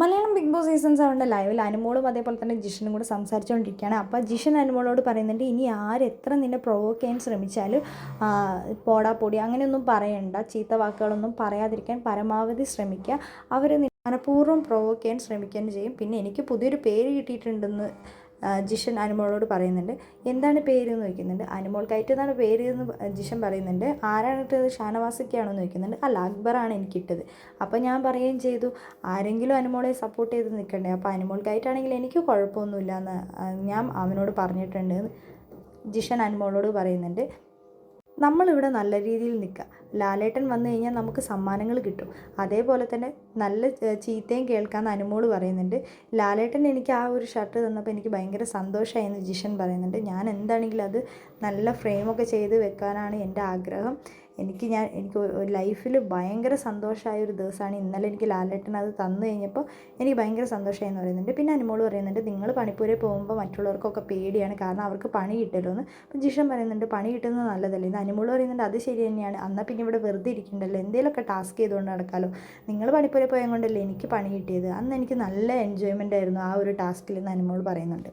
Malayalam big boss season 7 ലൈവിൽ അനുമോളും അതേപോലെ തന്നെ ജിഷനും കൂടെ സംസാരിച്ചുകൊണ്ടിരിക്കുകയാണ്. അപ്പോൾ ജിഷൻ അനുമോളോട് പറയുന്നുണ്ട്, ഇനി ആരെത്ര നിന്നെ പ്രൊവോക്ക് ചെയ്യാൻ ശ്രമിച്ചാലും പോടാ പൊടി അങ്ങനെയൊന്നും പറയണ്ട, ചീത്ത വാക്കുകളൊന്നും പറയാതിരിക്കാൻ പരമാവധി ശ്രമിക്കുക. അവർ മനഃപൂർവ്വം പ്രൊവോക്ക് ചെയ്യാൻ ശ്രമിക്കുകയും ചെയ്യും. പിന്നെ എനിക്ക് പുതിയൊരു പേര് കിട്ടിയിട്ടുണ്ടെന്ന് ജിഷൻ അനുമോളോട് പറയുന്നുണ്ട്. എന്താണ് പേര് എന്ന് ചോദിക്കുന്നുണ്ട്. അനുമോൾക്കായിട്ട് എന്നാണ് പേര് എന്ന് ജിഷൻ പറയുന്നുണ്ട്. ആരാണ് ഇട്ടത്, ഷാനവാസൊക്കെയാണോ എന്ന് ചോദിക്കുന്നുണ്ട്. അല്ല, അക്ബറാണ് എനിക്കിട്ടത്. അപ്പോൾ ഞാൻ പറയുകയും ചെയ്തു, ആരെങ്കിലും അനുമോളെ സപ്പോർട്ട് ചെയ്ത് നിൽക്കണ്ടേ, അപ്പോൾ അനുമോൾക്കായിട്ടാണെങ്കിൽ എനിക്ക് കുഴപ്പമൊന്നുമില്ല എന്ന് ഞാൻ അവനോട് പറഞ്ഞിട്ടുണ്ട്. ജിഷൻ അനുമോളോട് പറയുന്നുണ്ട്. നമ്മളിവിടെ നല്ല രീതിയിൽ നിൽക്കുക. ലാലേട്ടൻ വന്നു കഴിഞ്ഞാൽ നമുക്ക് സമ്മാനങ്ങൾ കിട്ടും. അതേപോലെ തന്നെ നല്ല ചീത്തയും കേൾക്കാമെന്ന് അനുമോള് പറയുന്നുണ്ട്. ലാലേട്ടൻ എനിക്ക് ആ ഒരു ഷർട്ട് തന്നപ്പോൾ എനിക്ക് ഭയങ്കര സന്തോഷമായെന്ന് ജിഷൻ പറയുന്നുണ്ട്. ഞാൻ എന്താണെങ്കിലും അത് നല്ല ഫ്രെയിമൊക്കെ ചെയ്ത് വെക്കാനാണ് എൻ്റെ ആഗ്രഹം. എനിക്ക് ലൈഫിൽ ഭയങ്കര സന്തോഷമായ ഒരു ദിവസമാണ് ഇന്നലെ. എനിക്ക് ലാലേട്ടൻ അത് തന്നു കഴിഞ്ഞപ്പോൾ എനിക്ക് ഭയങ്കര സന്തോഷമായെന്ന് പറയുന്നുണ്ട്. പിന്നെ അനുമോള് പറയുന്നുണ്ട്, നിങ്ങൾ പണിപ്പുരയിൽ പോകുമ്പോൾ മറ്റുള്ളവർക്കൊക്കെ പേടിയാണ്, കാരണം അവർക്ക് പണി കിട്ടുമല്ലോ എന്ന്. അപ്പം ജിഷൻ പറയുന്നുണ്ട്, പണി കിട്ടുന്നത് നല്ലതല്ലേ. ഇത് അനുമോള് പറയുന്നുണ്ട്, അത് ശരി തന്നെയാണ്. എന്നാൽ പിന്നെ ഇവിടെ വെറുതെ ഇരിക്കണ്ടല്ലോ, എന്തെങ്കിലുമൊക്കെ ടാസ്ക് ചെയ്തുകൊണ്ട് നടക്കാമല്ലോ. നിങ്ങൾ പണിപ്പുരയിൽ പോയത് കൊണ്ടല്ലേ എനിക്ക് പണി കിട്ടിയത്. അന്ന് എനിക്ക് നല്ല എൻജോയ്മെൻ്റ് ആയിരുന്നു ആ ഒരു ടാസ്കിൽ എന്ന് അനുമോള് പറയുന്നുണ്ട്.